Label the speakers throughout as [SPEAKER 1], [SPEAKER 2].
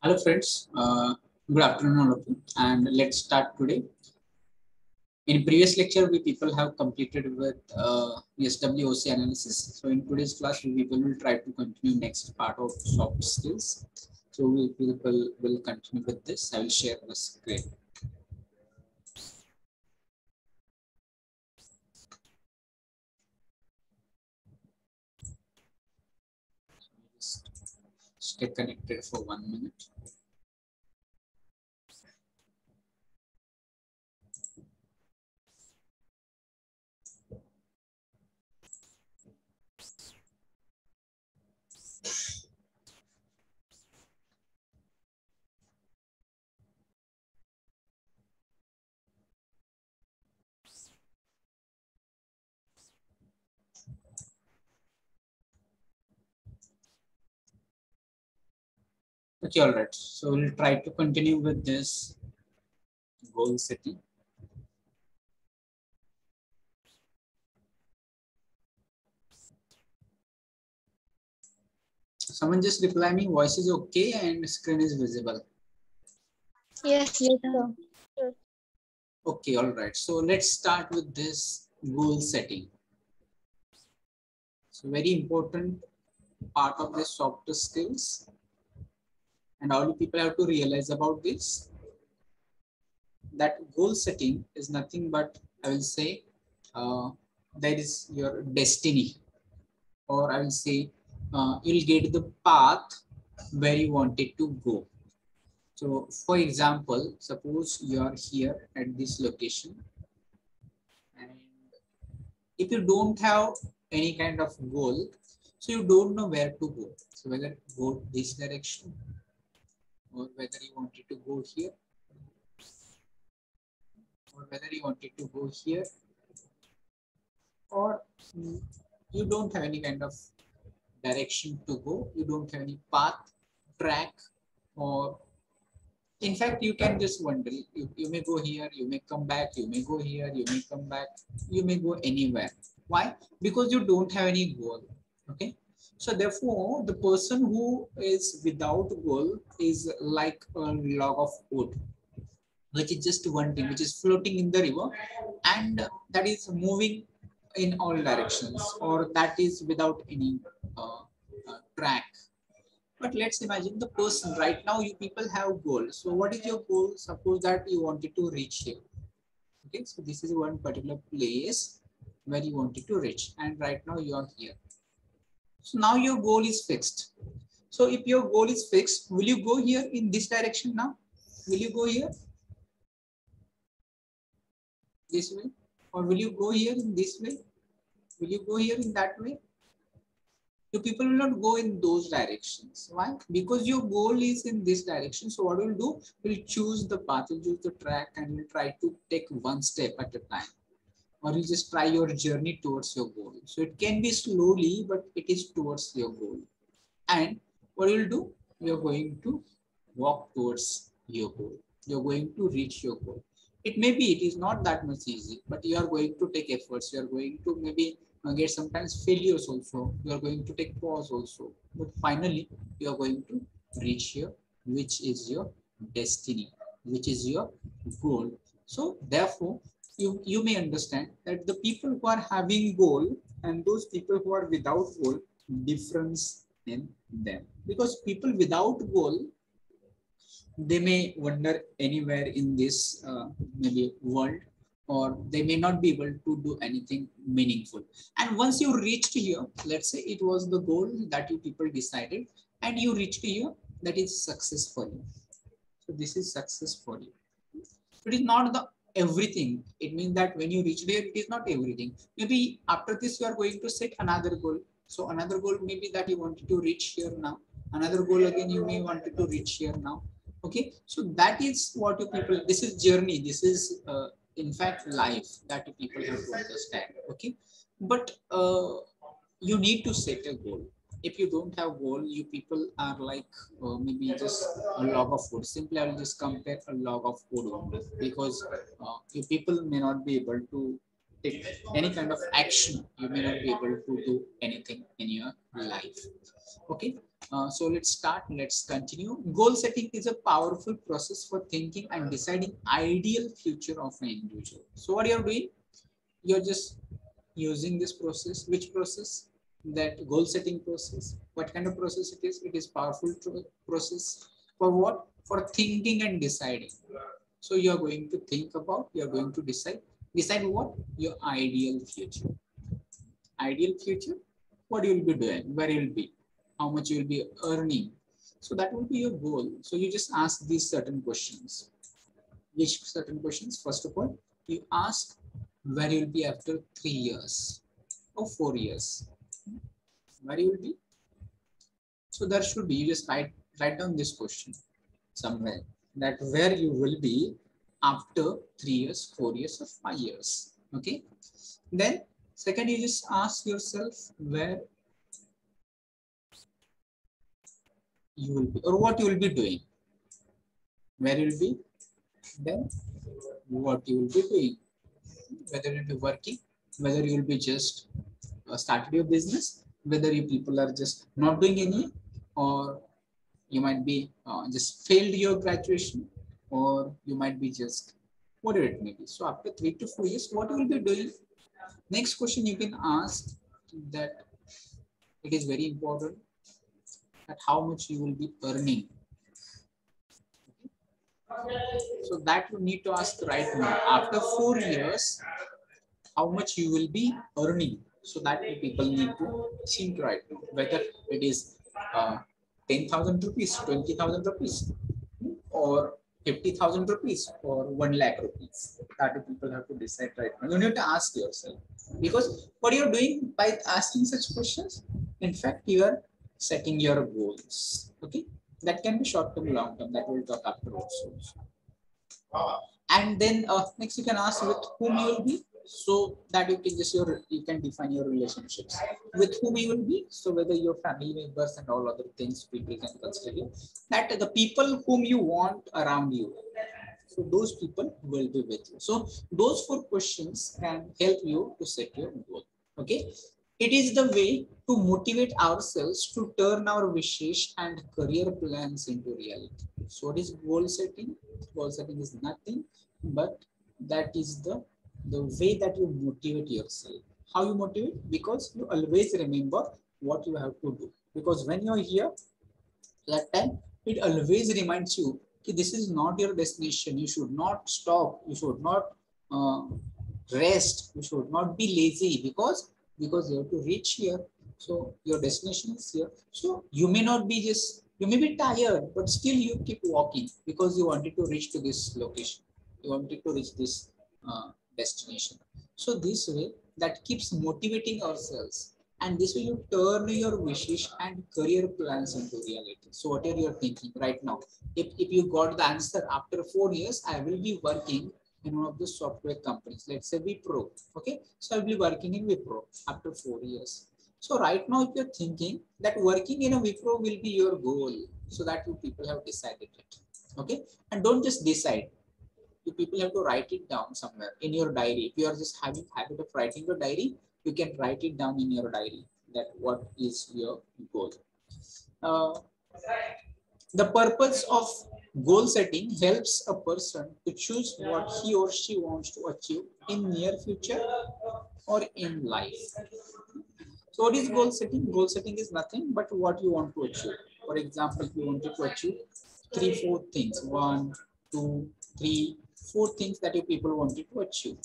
[SPEAKER 1] Hello friends, good afternoon all of you, and let's start today. In previous lecture, we people have completed with SWOC analysis. So in today's class, we people will try to continue next part of soft skills. So we people will continue with this. I will share the screen. Just stay connected for 1 minute. Okay, all right. So we'll try to continue with this goal setting. Someone just reply me, voice is okay and screen is visible.
[SPEAKER 2] Yes, sir.
[SPEAKER 1] Okay, all right. So let's start with this goal setting. So very important part of the soft skills, and all people have to realize about this, that goal setting is nothing but, I will say, that is your destiny, or I will say you'll get the path where you wanted to go. So for example, suppose you are here at this location, and if you don't have any kind of goal, so you don't know where to go. So whether go this direction, or whether you wanted to go here, or whether you wanted to go here, or you don't have any kind of direction to go, you don't have any path, track, or in fact you can just wonder, you may go here, you may come back, you may go here, you may come back, you may go anywhere. Why? Because you don't have any goal. Okay, so therefore the person who is without goal is like a log of wood, which is just one thing, which is floating in the river, and that is moving in all directions, or that is without any track. But let's imagine the person right now, you people have goals. So what is your goal? Suppose that you wanted to reach here. Okay, so this is one particular place where you wanted to reach, and right now you are here. So now your goal is fixed. So if your goal is fixed, will you go here in this direction now? Will you go here this way? Or will you go here in this way? Will you go here in that way? You people will not go in those directions. Why? Because your goal is in this direction. So what we'll do, we'll choose the path, we'll choose the track, and we'll try to take one step at a time. Or you just try your journey towards your goal. So it can be slowly, but it is towards your goal. And what you'll do, you're going to walk towards your goal. You're going to reach your goal. It may be, it is not that much easy, but you are going to take efforts. You are going to maybe get sometimes failures also. You are going to take pause also. But finally, you are going to reach here, which is your destiny, which is your goal. So therefore, you may understand that the people who are having goal and those people who are without goal, difference in them. Because people without goal, they may wander anywhere in this maybe world, or they may not be able to do anything meaningful. And once you reached here, let's say it was the goal that you people decided, and you reached here, that is success for you. So this is success for you. It is not the everything. It means that when you reach there, it is not everything. Maybe after this, you are going to set another goal. So another goal maybe that you wanted to reach here now. Another goal again you may wanted to reach here now. Okay, so that is what you people. This is journey. This is in fact life that you people have to understand. Okay, but you need to set a goal. If you don't have goal, you people are like maybe just a log of wood. Simply I will just compare a log of wood only, because you people may not be able to take any kind of action, you may not be able to do anything in your life. Okay, so let's start. Let's continue. Goal setting is a powerful process for thinking and deciding ideal future of an individual. So what you're doing, you're just using this process. Which process? That goal setting process. What kind of process it is? It is powerful process for what? For thinking and deciding. So you're going to think about, you're going to decide what? Your ideal future. Ideal future, what you will be doing, where you will be, how much you will be earning. So that will be your goal. So you just ask these certain questions. Which certain questions? First of all, you ask where you will be after 3 years or 4 years. Where you will be? So there should be, you just write down this question somewhere, that where you will be after 3 years, 4 years, or 5 years. Okay. Then second, you just ask yourself where you will be or what you will be doing. Where you will be, then what you will be doing. Whether you'll be working, whether you will be just started your business, whether you people are just not doing any, or you might be just failed your graduation, or you might be just whatever it may be. So after 3 to 4 years, what you will be doing? Next question you can ask, that it is very important, that how much you will be earning. So that you need to ask right now. After 4 years, how much you will be earning? So that people need to think right now, whether it is 10,000 rupees, 20,000 rupees, or 50,000 rupees, or 1 lakh rupees. That people have to decide right now. You need to ask yourself, because what you're doing by asking such questions, in fact, you are setting your goals. Okay, that can be short term, long term. That we'll talk afterwards. And then next you can ask with whom you will be, so that you can just you can define your relationships with whom you will be. So whether your family members and all other things people can consider you, that the people whom you want around you, so those people will be with you. So those 4 questions can help you to set your goal. Okay, it is the way to motivate ourselves to turn our wishes and career plans into reality. So what is goal setting? Goal setting is nothing but that is the way that you motivate yourself. How you motivate? Because you always remember what you have to do. Because when you're here, that time it always reminds you that this is not your destination. You should not stop. You should not uh, rest. You should not be lazy, because you have to reach here. So your destination is here. So you may not be just, you may be tired, but still you keep walking because you wanted to reach to this location. You wanted to reach this destination. So this way, that keeps motivating ourselves, and this way you turn your wishes and career plans into reality. So what are you thinking right now? If you got the answer, after 4 years, I will be working in one of the software companies, let's say Wipro. Okay, so I'll be working in Wipro after 4 years. So right now, if you're thinking that working in a Wipro will be your goal, so that you people have decided it. Okay, and don't just decide. You people have to write it down somewhere in your diary. If you are just having habit of writing your diary, you can write it down in your diary, that what is your goal. Uh, the purpose of goal setting helps a person to choose what he or she wants to achieve in near future or in life. So what is goal setting? Goal setting is nothing but what you want to achieve. For example, if you wanted to achieve 3, 4 things, 1, 2, 3, 4 things that you people wanted to achieve.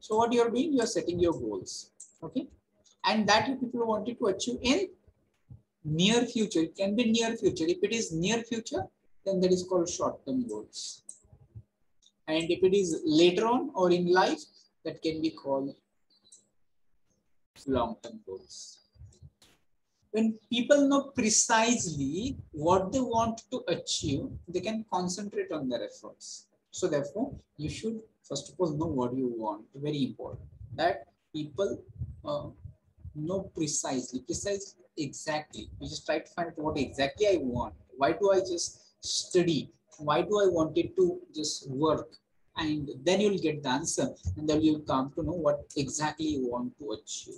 [SPEAKER 1] So what you're doing, you're setting your goals. Okay. And that you people wanted to achieve in near future. It can be near future. If it is near future, then that is called short-term goals. And if it is later on or in life, that can be called long-term goals. When people know precisely what they want to achieve, they can concentrate on their efforts. So therefore, you should first of all know what you want. Very important that people know precisely exactly. You just try to find out what exactly I want. Why do I just study? Why do I want it to just work? and then you'll get the answer, and then you'll come to know what exactly you want to achieve.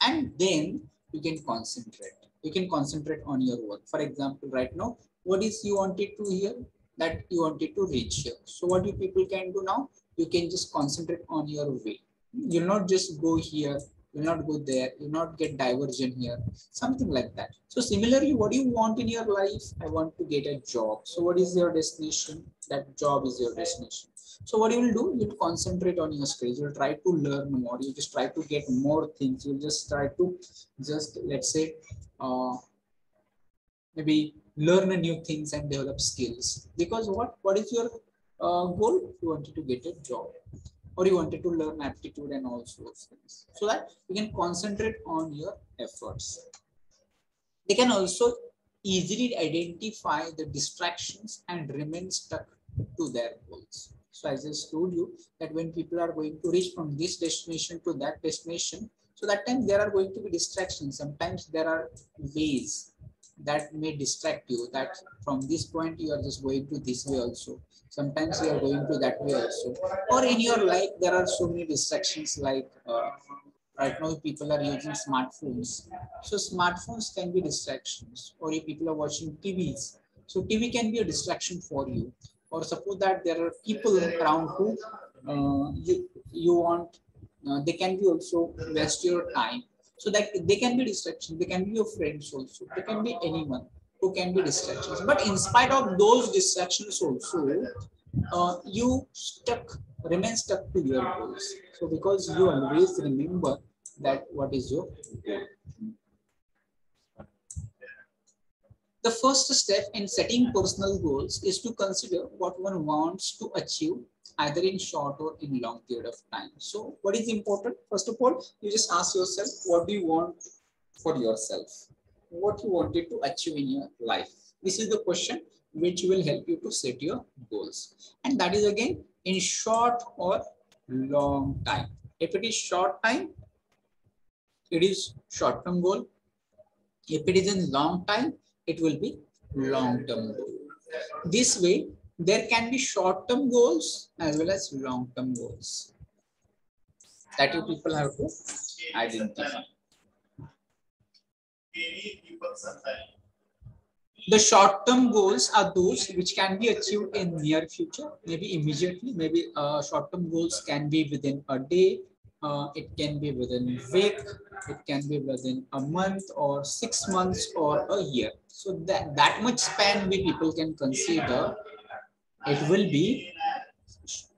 [SPEAKER 1] And then you can concentrate. You can concentrate on your work. For example, right now, what is you wanted to hear? That you wanted to reach here. So what you people can do now? You can just concentrate on your way. You'll not just go here, you'll not go there, you'll not get diversion here, something like that. So similarly, what do you want in your life? I want to get a job. So what is your destination? That job is your destination. So what you will do, you'll concentrate on your skills. You'll try to learn more. You just try to get more things. You'll just try to just, let's say, maybe learn a new things and develop skills. Because what is your goal? You wanted to get a job, or you wanted to learn aptitude and all sorts of things, so that you can concentrate on your efforts. They can also easily identify the distractions and remain stuck to their goals. So I just told you that when people are going to reach from this destination to that destination, so that time there are going to be distractions. Sometimes there are ways that may distract you, that from this point you are just going to this way also. Sometimes you are going to that way also. Or in your life, there are so many distractions, like right now people are using smartphones. So smartphones can be distractions, or if people are watching TVs. So TV can be a distraction for you. Or suppose that there are people around who you want, they can be also waste your time. So that they can be distractions, they can be your friends also, they can be anyone who can be distractions. But in spite of those distractions also, you remain stuck to your goals. So because you always remember that what is your goal. The first step in setting personal goals is to consider what one wants to achieve either in short or in long period of time. So what is important? First of all, you just ask yourself, what do you want for yourself? What you wanted to achieve in your life? This is the question which will help you to set your goals. And that is again in short or long time. If it is short time, it is short-term goal. If it is in long time, it will be long-term goal. This way, there can be short-term goals as well as long-term goals that you people have to identify. The short-term goals are those which can be achieved in near future, maybe immediately. Maybe short-term goals can be within a day, it can be within a week, it can be within a month or 6 months or a year. So that much span we people can consider, it will be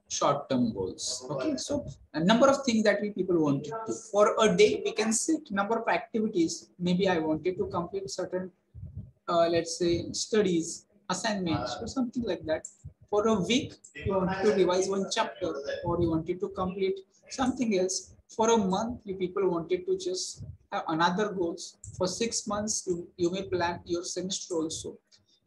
[SPEAKER 1] short-term goals. Okay, so a number of things that we people want to do. For a day, we can set number of activities. Maybe I wanted to complete certain let's say studies, assignments, or something like that. For a week, you wanted to revise one chapter, or you wanted to complete something else. For a month, you people wanted to just have another goals. For 6 months, you may plan your semester also.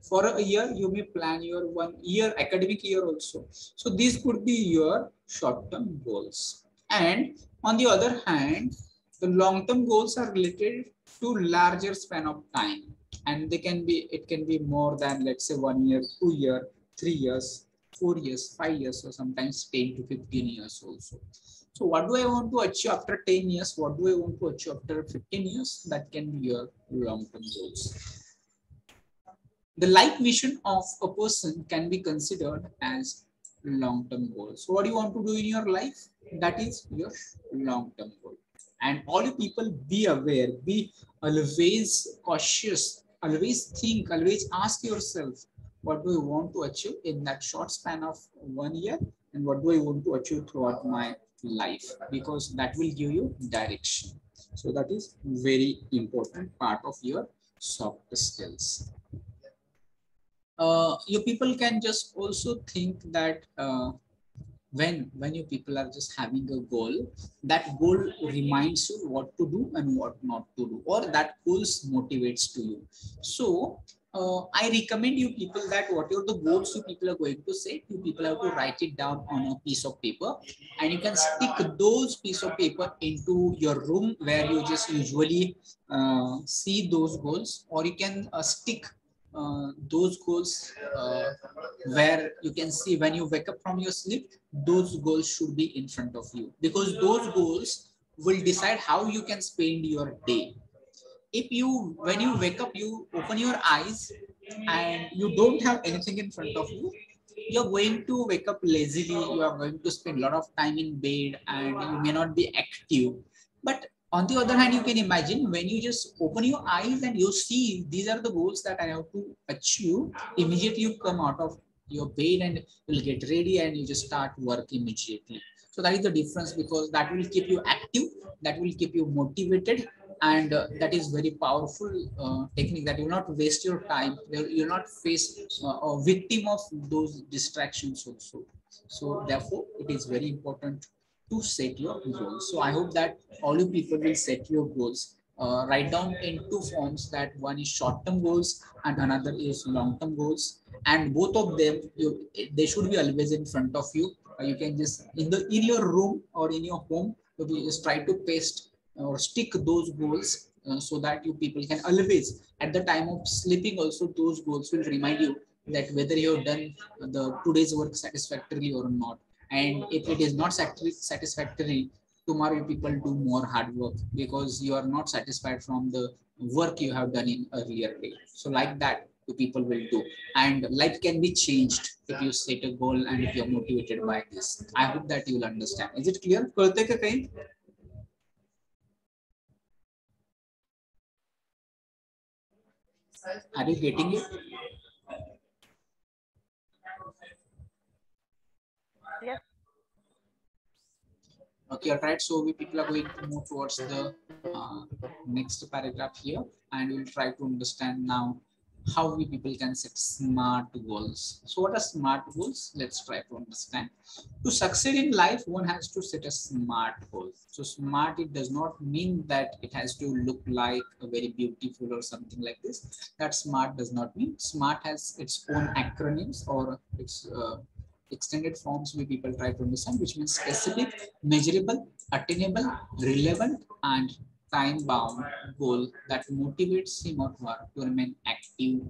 [SPEAKER 1] For a year, you may plan your 1 year academic year also. So these could be your short-term goals. And on the other hand, the long-term goals are related to larger span of time, and they can be, it can be more than, let's say, 1 year, 2 year, 3 years, 4 years, 5 years, or sometimes 10 to 15 years also. So what do I want to achieve after 10 years? What do I want to achieve after 15 years? That can be your long-term goals. The life vision of a person can be considered as long-term goals. So what do you want to do in your life? That is your long-term goal. And all you people be aware, be always cautious, always think, always ask yourself, what do I want to achieve in that short span of 1 year? And what do I want to achieve throughout my life? Because that will give you direction. So that is very important part of your soft skills. You people can just also think that when you people are just having a goal, that goal reminds you what to do and what not to do, or that goals motivates to you. So I recommend you people that whatever the goals you people are going to set, you people have to write it down on a piece of paper, and you can stick those piece of paper into your room where you just usually see those goals, or you can stick those goals where you can see when you wake up from your sleep, those goals should be in front of you, because those goals will decide how you can spend your day. If you, when you wake up, you open your eyes and you don't have anything in front of you, you're going to wake up lazily, you are going to spend a lot of time in bed and you may not be active. But on the other hand, you can imagine when you just open your eyes and you see these are the goals that I have to achieve, immediately you come out of your bed and you'll get ready and you just start work immediately. So that is the difference, because that will keep you active, that will keep you motivated, and that is very powerful technique, that you will not waste your time, you will not face a victim of those distractions also. So therefore it is very important to set your goals. So I hope that all you people will set your goals. Write down in two forms, that one is short-term goals and another is long-term goals, and both of them they should be always in front of you. You can just in your room or in your home, you just try to paste or stick those goals, so that you people can always at the time of sleeping also, those goals will remind you that whether you have done the today's work satisfactorily or not. And if it is not satisfactory, tomorrow you people do more hard work, because you are not satisfied from the work you have done in earlier day. So like that the people will do, and life can be changed if you set a goal and if you are motivated by this. I hope that you will understand. Is it clear? कळतंय का काही? Are you getting it?
[SPEAKER 3] Yes.
[SPEAKER 1] Okay, all right. So we people are going to move towards the next paragraph here, and we'll try to understand now how we people can set smart goals. So what are smart goals? Let's try to understand. To succeed in life, one has to set a smart goal. So smart, it does not mean that it has to look like a very beautiful or something like this. That smart does not mean. Smart has its own acronyms or its extended forms we people try to understand, which means specific, measurable, attainable, relevant, and time-bound goal that motivates him or her to remain active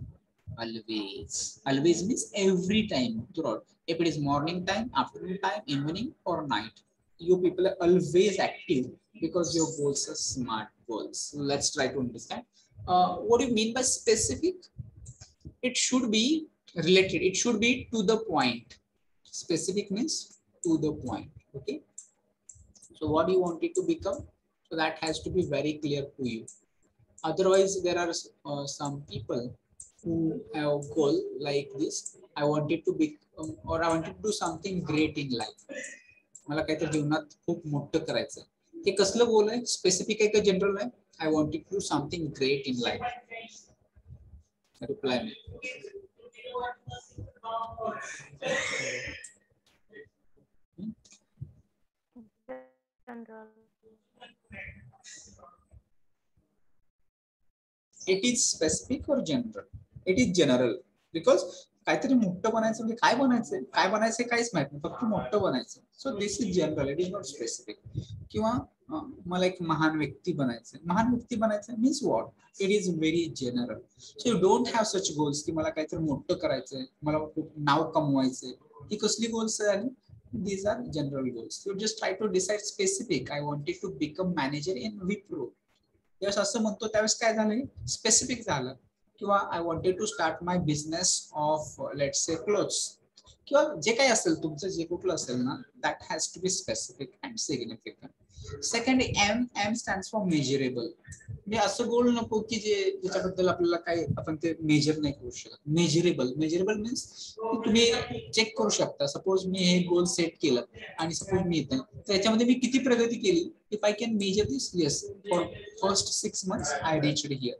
[SPEAKER 1] always. Always means every time throughout. If it is morning time, afternoon time, evening, or night, you people are always active because your goals are smart goals. So let's try to understand. What do you mean by specific? It should be related. It should be to the point. Specific means to the point. Okay. So what you want it to become? So that has to be very clear to you. Otherwise, there are some people who have a goal like this. I wanted to become, or I wanted to do something great in life. मला काहीतरी जीवनात खूप मोठं करायचं आहे. हे कसलं गोल आहे? Specific आहे का जनरल आहे? I wanted to do something great in life. Reply me.
[SPEAKER 3] General.
[SPEAKER 1] It is specific or general? It is general, because काहीतरी मोठं बनायचं म्हणजे काय बनायचं, काय बनायचं काहीच माहित नाही, फक्त मोठं बनायचं. So this is general, it is not specific. किंवा मला एक महान व्यक्ती बनायचं. महान व्यक्ती बनायचं means what? It is very general. So you don't have such goals की मला काहीतरी मोठं करायचंय, मला खूप नाव कमवायचंय. ही कसली गोल्स झाली? These are general goals. You just try to decide specific. I wanted to become manager in Wipro. त्यावेळेस असं म्हणतो त्यावेळेस काय झालं? स्पेसिफिक झालं. किंवा I wanted to start my business of let's say clothes, किंवा जे काही असेल तुमचं जे कुठलं असेल ना, that has to be specific and significant. Second, M stands for measurable. म्हणजे असं गोल नको की ज्याच्याबद्दल आपल्याला काय आपण ते मेजर नाही करू शकत. मेजरेबल. मेजरेबल मीन्स तुम्ही चेक करू शकता. सपोज मी हे गोल सेट केलं आणि सपोज मी येतं तर याच्यामध्ये मी किती प्रगती केली. If I can measure this, yes, for first 6 months I reached here.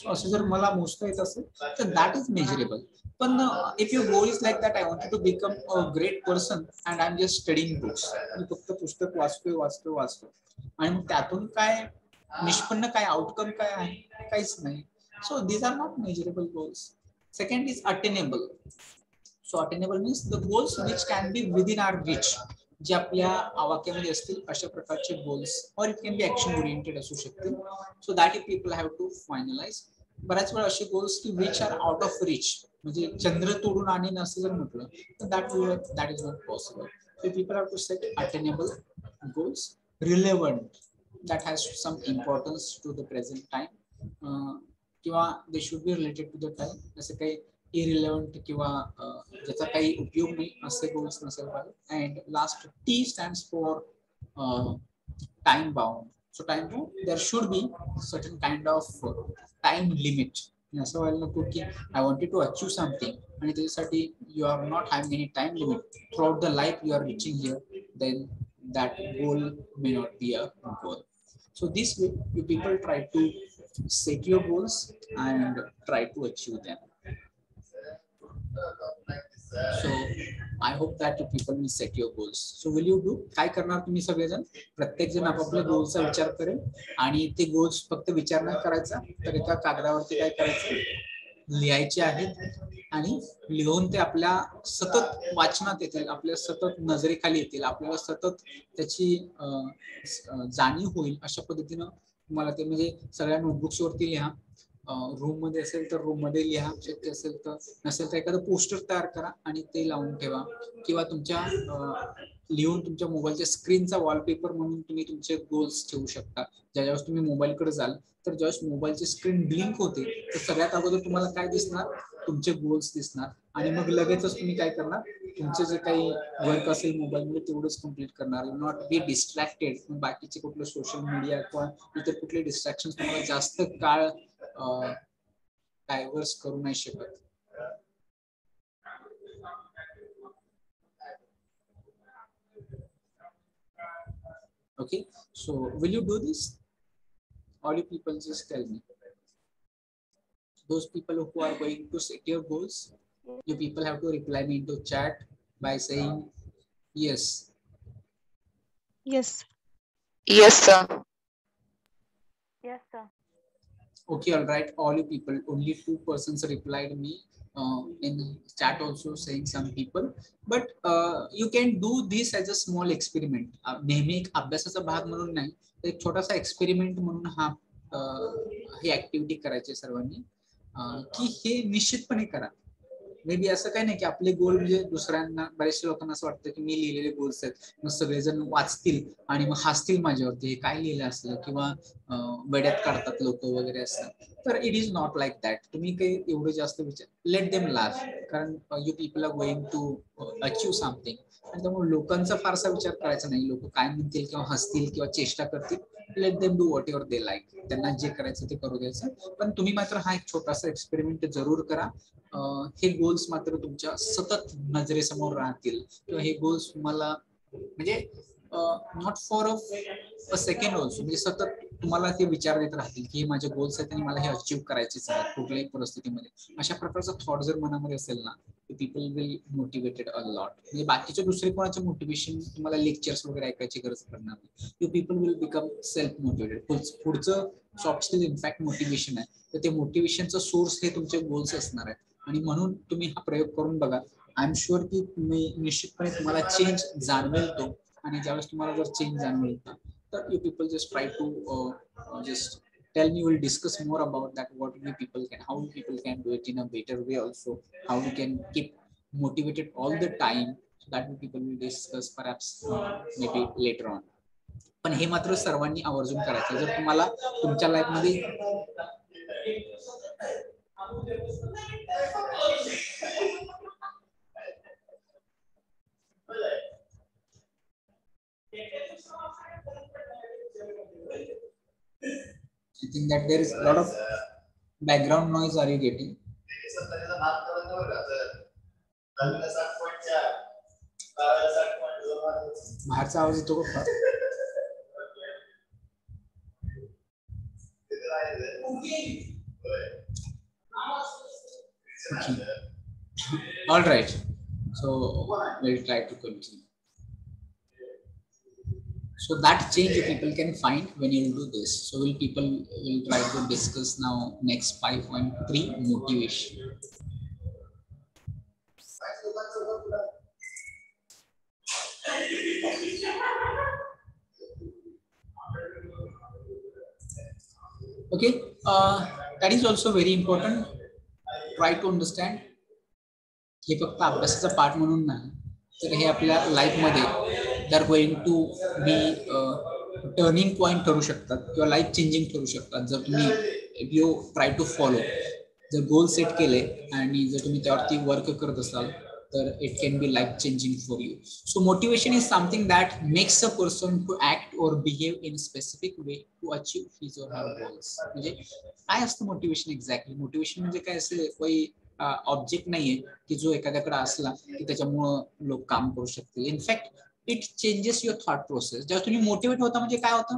[SPEAKER 1] So असं जर मला मोजता येत असेल तर दॅट इज मेजरेबल. पण if your goal is like that, I wanted to become a great person and I am just studying books, मी फक्त पुस्तक वाचतोय आणि मग त्यातून काय निष्पन्न, काय आउटकम काय आहे, काहीच नाही. So these are not measurable goals. Second is attainable. So attainable means the goals which can be within our reach, जे आपल्या आवाक्यामध्ये असतील अशा प्रकारचे goals, or it can be action oriented असू शकतील. So that if people have to finalise. बऱ्याच वेळा असे गोल्स की which are out of reach, म्हणजे चंद्र तोडून आणीन असं जर म्हटलं तर that is not possible. So people have to set attainable goals, relevant, that has some importance to the present time, किंवा they should be related to the time. जसं काही इरिलेव्हंट किंवा ज्याचा काही उपयोग नाही असे गोल्स नसेल पाहिजे. And last T stands for time bound. So time bound, there should be certain kind of time limit. असं व्हायला नको की I wanted to achieve something आणि त्याच्यासाठी you are not having any time limit throughout the life you are reaching here, then that goal may not be a goal. So this way you people try to set your goals and try to achieve them. So I hope that you people will set your goals. So will you do? काय करणार तुम्ही सगळेजण? प्रत्येक जण आपापल्या गोल्सचा विचार करेल आणि ते गोल्स फक्त विचार नाही करायचा तर एका कागदावरती काय करायचं, लिहायचे आहेत आणि लिहून ते आपल्या सतत वाचनात येतील, आपल्या सतत नजरेखाली येतील, आपल्याला सतत त्याची जाणीव होईल अशा पद्धतीनं तुम्हाला ते, म्हणजे सगळ्या नोटबुक्स वरती लिहा, रूम मध्ये असेल तर रूम मध्ये लिहा, शक्य असेल तर, नसेल तर एखादं पोस्टर तयार करा आणि ते लावून ठेवा, किंवा तुमच्या लिहून तुमच्या मोबाईलच्या स्क्रीनचा वॉलपेपर म्हणून तुम्ही तुमचे गोल्स ठेवू शकता. ज्यावेळेस तुम्ही मोबाईलकडे जाल तर ज्यावेळेस मोबाईलची स्क्रीन ब्लिंक होते तर सगळ्यात अगोदर तुम्हाला काय दिसणार, तुमचे गोल्स दिसणार आणि मग लगेचच तुम्ही काय करणार, तुमचे जे काही वर्क असेल मोबाईलमध्ये तेवढंच कम्प्लीट करणार. नॉट बी डिस्ट्रॅक्टेड, बाकीचे कुठलं सोशल मीडिया किंवा इतर कुठले डिस्ट्रॅक्शन तुम्हाला जास्त काळ डायव्हर्स करू नाही शकत. Okay, so will you do this? All you people just tell me. Those people who are going to set your goals, you people have to reply me into chat by saying yes.
[SPEAKER 2] Yes.
[SPEAKER 4] Yes, sir.
[SPEAKER 3] Yes, sir.
[SPEAKER 1] Okay, all right, all you people, only 2 persons replied me in chat also saying some people, but you can do this as a small experiment. नेहमी एक अभ्यासाचा भाग म्हणून नाही, एक छोटासा experiment म्हणून हा ही ऍक्टिव्हिटी करायची सर्वांनी, की हे निश्चितपणे करा. मे बी असं काही नाही की आपले गोल म्हणजे दुसऱ्यांना, बऱ्याचशा लोकांना असं वाटतं की मी लिहिलेले गोल्स आहेत, मग सगळेजण वाचतील आणि मग हसतील माझ्यावरती, हे काय लिहिलं असलं, किंवा वेड्यात काढतात लोक वगैरे असं. तर it is not like that. तुम्ही काही एवढं जास्त विचार, लेट देम लाफ, कारण you people are going to achieve something, आणि त्यामुळे लोकांचा फारसा विचार करायचा नाही, लोक काय म्हणतील किंवा हसतील किंवा चेष्टा करतील. Let them do what ever they like, त्यांना जे करायचं ते करू द्यायचं. पण तुम्ही मात्र हा एक छोटासा एक्सपेरिमेंट जरूर करा. हे गोल्स मात्र तुमच्या सतत नजरेसमोर राहतील, किंवा हे गोल्स तुम्हाला म्हणजे not for a second also, म्हणजे सतत तुम्हाला ते विचार देत राहतील की हे माझे गोल्स आहेत आणि मला हे अचीव करायचेच आहेत कुठल्याही परिस्थितीमध्ये. अशा प्रकारचा थॉट जर मनामध्ये असेल ना, people will motivated a lot. म्हणजे बाकीचे दुसरे कोणाचे मोटिवेशन तुम्हाला लेक्चर्स वगैरे ऐकायची गरज पडणार नाही. You people will become self motivated. पुढचं सॉफ्ट स्किल इनफॅक्ट मोटिवेशन आहे, तर ते मोटिवेशनचा सोर्स हे तुमचे गोल्स असणार आहेत. आणि म्हणून तुम्ही हा प्रयोग करून बघा. आय एम शुअर की तुम्ही निश्चितपणे तुम्हाला चेंज जाणवेल तो, आणि ज्यावेळेस तुम्हाला जर चेंज जाणवेल तर you people just try to just tell me, we'll discuss more about that, what we people can, how people can do it in a better way also, how we can keep motivated all the time. So that we people will discuss perhaps maybe later on. पण हे मात्र सर्वांनी आवर्जून करायचं. जर तुम्हाला तुमच्या life मध्ये I think that there is a lot of background noise. Are you getting? बाहेरचा आवाज येतो का? Okay. All right. So we'll try to continue. So that change you people can find when you do this. So people will try to discuss now next 5.3, motivation. Okay, that is also very important. Try to understand. हे फक्त अभ्यासाचा part म्हणून नाही, तर हे आपल्या लाईफमध्ये they're going to be turning point ठरू शकतात किंवा लाईफ चेंजिंग ठरू शकतात जर तुम्ही यू ट्राय टू फॉलो. जर गोल सेट केले आणि जर तुम्ही त्यावरती वर्क करत असाल तर it can be life changing for you. So motivation is something that makes a person to act or behave in specific way to achieve his or her goals. म्हणजे काय असतं मोटिवेशन एक्झॅक्टली? मोटिवेशन म्हणजे काय असेल, काही object नाहीये की जो एखाद्याकडे असला की त्याच्यामुळं लोक काम करू शकतील. In fact it changes your thought process. जेव्हा तुम्ही मोटिवेट होता म्हणजे काय होतं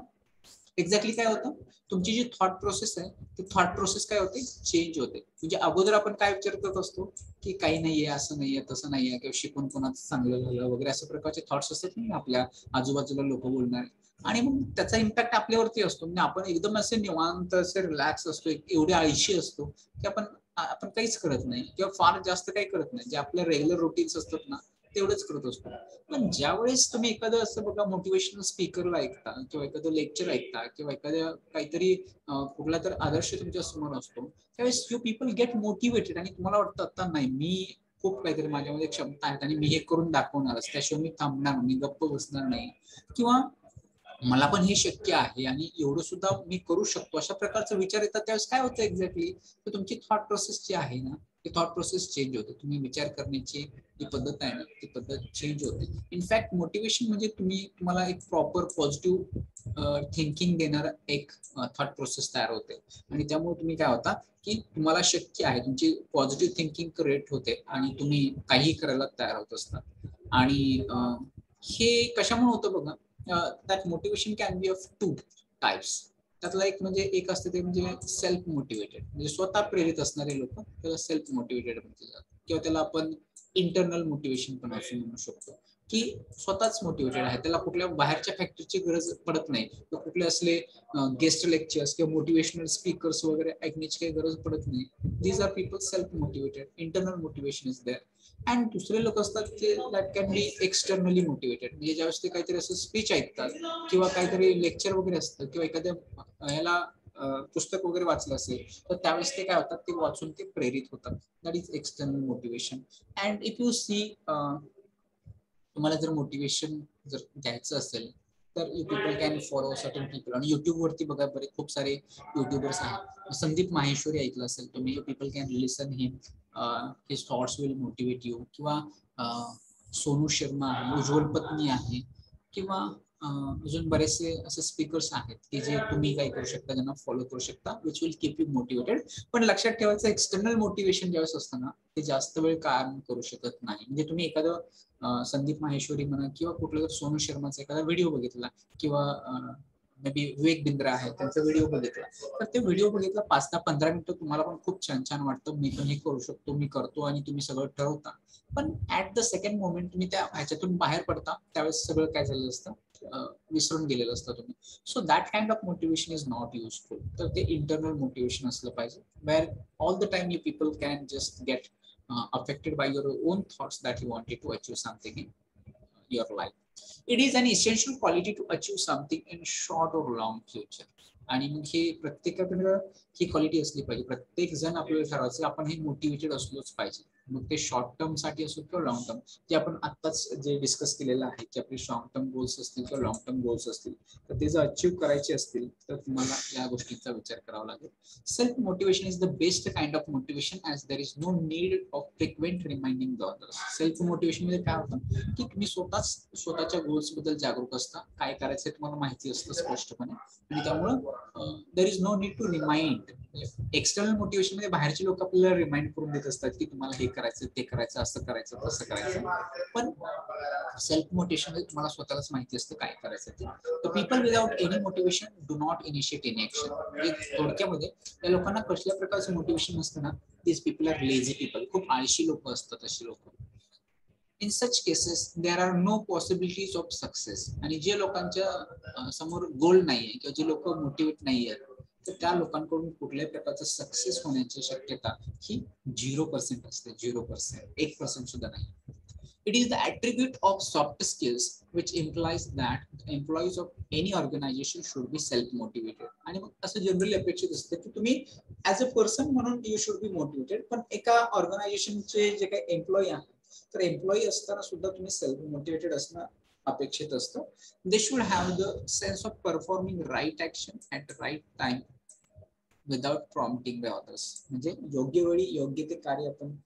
[SPEAKER 1] एक्झॅक्टली, काय होतं, तुमची जी थॉट प्रोसेस आहे ती थॉट प्रोसेस काय होते, चेंज होते. म्हणजे अगोदर आपण काय विचार करत असतो की काही नाहीये, असं नाहीये, तसं नाहीये, किंवा शिकून कोणाचं चांगलं झालं वगैरे अशा प्रकारचे थॉट्स असतात नाही आपल्या आजूबाजूला लोक बोलणार, आणि मग त्याचा इम्पॅक्ट आपल्यावरती असतो. म्हणजे आपण एकदम असे निवांत असे रिलॅक्स असतो, एवढे आळशी असतो की आपण काहीच करत नाही किंवा फार जास्त काही करत नाही. जे आपल्या रेग्युलर रुटीन्स असतात ना तेवढंच करत असतो. पण ज्यावेळेस तुम्ही एखादं असं बघा मोटिवेशनल स्पीकरला ऐकता किंवा एखादं लेक्चर ऐकता किंवा एखाद्या काहीतरी कुठला तर आदर्श तुमच्या समोर असतो, त्यावेळेस यू पीपल गेट मोटिवेटेड आणि तुम्हाला वाटतं आता नाही, मी खूप काहीतरी माझ्यामध्ये क्षमता आहेत आणि मी हे करून दाखवणारच, त्याशिवाय मी थांबणार, मी गप्प बसणार नाही, किंवा मला पण हे शक्य आहे आणि एवढं सुद्धा मी करू शकतो, अशा प्रकारचा विचार येतात. त्यावेळेस काय होतं एक्झॅक्टली, तर तुमची थॉट प्रोसेस जी आहे ना ती थॉट प्रोसेस चेंज होते. तुम्ही विचार करण्याची जी पद्धत आहे ना ती पद्धत चेंज होते. इनफॅक्ट मोटिवेशन म्हणजे तुम्हाला एक प्रॉपर पॉझिटिव्ह थिंकिंग देणारा एक थॉट प्रोसेस तयार होते आणि त्यामुळे तुम्ही काय होता की तुम्हाला शक्य आहे, तुमची पॉझिटिव्ह थिंकिंग क्रिएट होते आणि तुम्ही काही करायला तयार होत असतात. आणि हे कशामुळे होतं बघा, that motivation can be of two types. त्यातला एक म्हणजे एक असतं ते म्हणजे सेल्फ मोटिवेटेड, म्हणजे स्वतः प्रेरित असणारे लोक त्याला सेल्फ मोटिवेटेड म्हणते जातात, किंवा त्याला आपण इंटरनल मोटिवेशन पण असं म्हणू शकतो की स्वतःच मोटिवेटेड आहे, त्याला कुठल्या बाहेरच्या फॅक्टरची गरज पडत नाही, तर कुठले असले गेस्ट लेक्चर्स किंवा मोटिवेशनल स्पीकर्स वगैरे ऐकण्याची काही गरज पडत नाही. These are people self motivated. Internal motivation is there. And दुसरे लोक असतात ते that can be externally motivated, म्हणजे ज्यावेळेस ते काहीतरी असं स्पीच ऐकतात किंवा काहीतरी लेक्चर वगैरे असतं किंवा एखाद्या ह्याला पुस्तक वगैरे वाचलं असेल तर त्यावेळेस ते काय होतात, ते वाचून ते प्रेरित होतात. That is external motivation. And if you see, तुम्हाला जर मोटिवेशन जर घ्यायचं असेल तर you people can follow certain people. आणि युट्यूब वरती बघा बरे खूप सारे युट्यूबर्स आहेत. संदीप माहेश्वरी ऐकलं असेल तुम्ही, you people can listen him, his thoughts will motivate you. किंवा सोनू शर्मा आहे, उज्ज्वल पत्नी आहे, किंवा अजून बरेचसे असे स्पीकर्स आहेत की जे तुम्ही काय करू शकता, ज्यांना फॉलो करू शकता, which will keep you motivated. पण लक्षात ठेवायचं, एक्सटर्नल मोटिवेशन ज्यावेळेस असतं ना ते जास्त वेळ काम करू शकत नाही. म्हणजे तुम्ही एखादं संदीप माहेश्वरी म्हणा किंवा कुठलं सोनू शर्माचा एखादा व्हिडिओ बघितला किंवा मे बी विवेक बिंद्रा आहे त्यांचा व्हिडिओ बघितला, तर ते व्हिडिओ बघितला 5 ते 15 मिनिटं तुम्हाला पण खूप छान छान वाटतं, मी पण हे करू शकतो, मी करतो, आणि तुम्ही सगळं ठरवता. पण ऍट द सेकंड मोमेंट तुम्ही त्या ह्याच्यातून बाहेर पडता त्यावेळेस सगळं काय झालेलं असतं, विसरून गेलेलं असतं तुम्ही. So that kind of motivation is not useful. तर ते इंटरनल मोटिवेशन असलं पाहिजे, where all the time you people can just get affected by your own thoughts that you wanted to achieve something in your life. It is an essential quality to achieve something in short or long future. आणि मग हे प्रत्येकाकडे ही quality असली पाहिजे. प्रत्येक जण आपल्याला ठरवायचं आपण हे motivated असलोच पाहिजे, मग ते शॉर्ट टर्म साठी असो किंवा लॉंग टर्म. जे आपण आत्ताच जे डिस्कस केलेलं आहे की आपले शॉर्ट टर्म गोल्स असतील किंवा लॉंग टर्म गोल्स असतील तर ते जर अचीव्ह करायचे असतील तर तुम्हाला या गोष्टींचा विचार करावा लागेल. Self motivation is the best kind of motivation as there is no need of frequent reminding the others. Self motivation मध्ये काय होतं की तुम्ही स्वतःच्या गोल्स बद्दल जागरूक असता, काय करायचं तुम्हाला माहिती असतं स्पष्टपणे, आणि त्यामुळं there is no need to remind. External motivation मध्ये बाहेरचे लोक आपल्याला रिमाइंड करून देत असतात की तुम्हाला हे करायचं, ते करायचं, असं करायचं, तसं करायचं. पण सेल्फ मोटिवेशन मध्ये तुम्हाला स्वतःलाच माहिती असतं काय करायचं ते. तर people without any motivation do not initiate any action. म्हणजे थोडक्यामध्ये त्या लोकांना कसल्या प्रकारचं मोटिवेशन असतं ना, this people are lazy people. खूप आळशी लोक असतात अशी लोक. In such cases there are no possibilities of success. आणि जे लोकांच्या समोर गोल नाहीये किंवा जे लोक मोटिवेट नाही आहेत तर त्या लोकांकडून कुठल्याही प्रकारचं सक्सेस होण्याची शक्यता ही 0% असते. 0%, 1% सुद्धा नाही. It is the attribute of soft skills which implies that employees of any organization should be self-motivated. आणि मग असं जनरली अपेक्षित असतं की तुम्ही ऍज अ पर्सन म्हणून यू शुड बी मोटिवेटेड, पण एका ऑर्गनायझेशनचे जे काही एम्प्लॉई आहेत तर एम्प्लॉई असताना सुद्धा तुम्ही सेल्फ मोटिवेटेड असणं अपेक्षित असतं. They should have the sense of performing right action at right time without prompting by others. म्हणजे योग्य वेळी योग्य ते कार्य आपण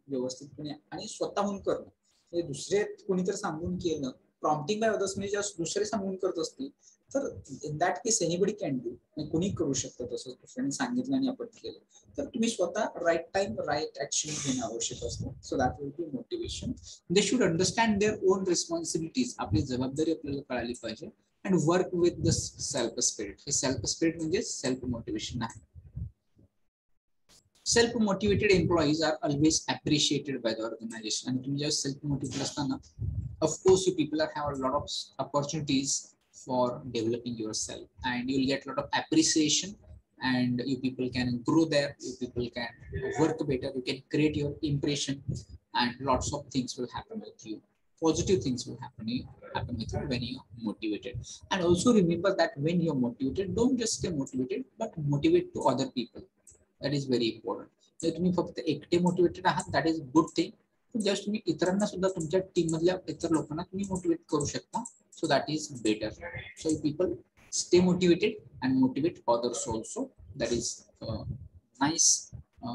[SPEAKER 1] व्यवस्थितपणे आणि स्वतःहून करणं. म्हणजे दुसरे कोणीतरी सांगून केलं, प्रॉम्प्टिंग बाय अदर्स म्हणजे जस्ट दुसरे सांगून करत असतील तर in that case anybody can do. कोणी करू शकतं तसं दुसऱ्याने सांगितलं आणि आपण केलं. तर तुम्ही स्वतः राईट टाइम राईट ऍक्शन घेणं आवश्यक असतं. So that will be motivation. They should understand their own responsibilities. आपली जबाबदारी आपल्याला कळाली पाहिजे. And work with the self spirit. हे सेल्फ स्पिरिट म्हणजे सेल्फ मोटिवेशन आहे. Self-motivated employees are always appreciated by the organization. And तुम्ही जेव्हा self-motivated असताना, of course, you people have a lot of opportunities for developing yourself, and you'll get a lot of appreciation, and you people can grow there. You people can work better. You can create your impression, and lots of things will happen with you. Positive things will happen with you when you're motivated. And also remember that when you're motivated, don't just stay motivated, but motivate to other people. That is very important. जर तुम्ही फक्त एकटे motivated आहात, that is good thing. Just तुम्ही इतरांना सुद्धा तुमच्या team मधल्या इतर लोकांना तुम्ही मोटिवेट करू शकता. So that is better. So people stay motivated and motivate others also. That is nice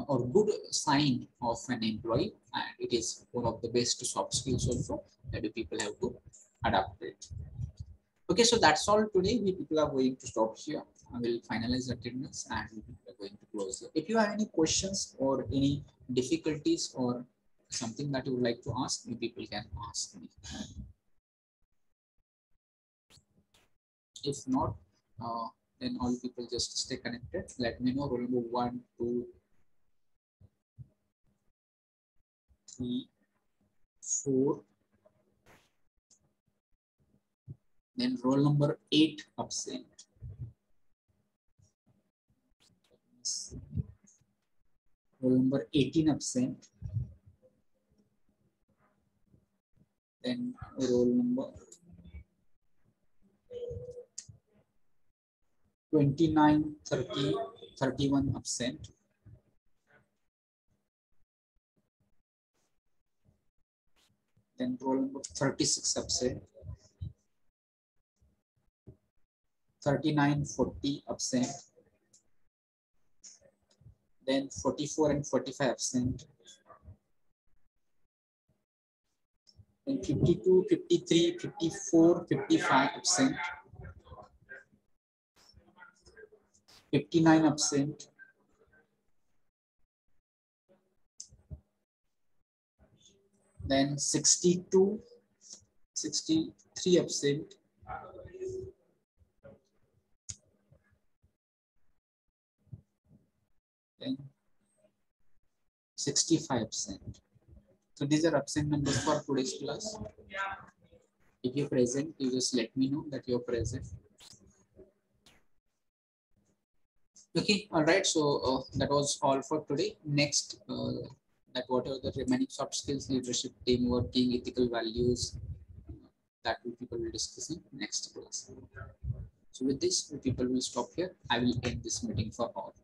[SPEAKER 1] or good sign of an employee, and it is one of the best soft skills also that you people have to adapt it. Okay, so that's all today. We people are going to stop here. I will finalize attendance and we are going to close here. If you have any questions or any difficulties or something that you would like to ask, you people can ask me. If not, then all people just stay connected. Let me know. Roll number 1, 2, 3, 4. Then roll number 8 absent. Roll number 18 absent. Then roll number 29, 30, 31 absent. Then roll number 36 absent. 39, 40 absent. Then 44 and 45 absent. Then 52, 53, 54, 55 absent. 59 absent. Then 62, 63 absent. Then 65 absent. So these are absent numbers for today's class. If you're present, you just let me know that you're present. Okay, all right. So that was all for today. Next, that whatever the remaining soft skills, leadership, teamworking, ethical values, that we people will discuss in next class. So with this, we people will stop here. I will end this meeting for all.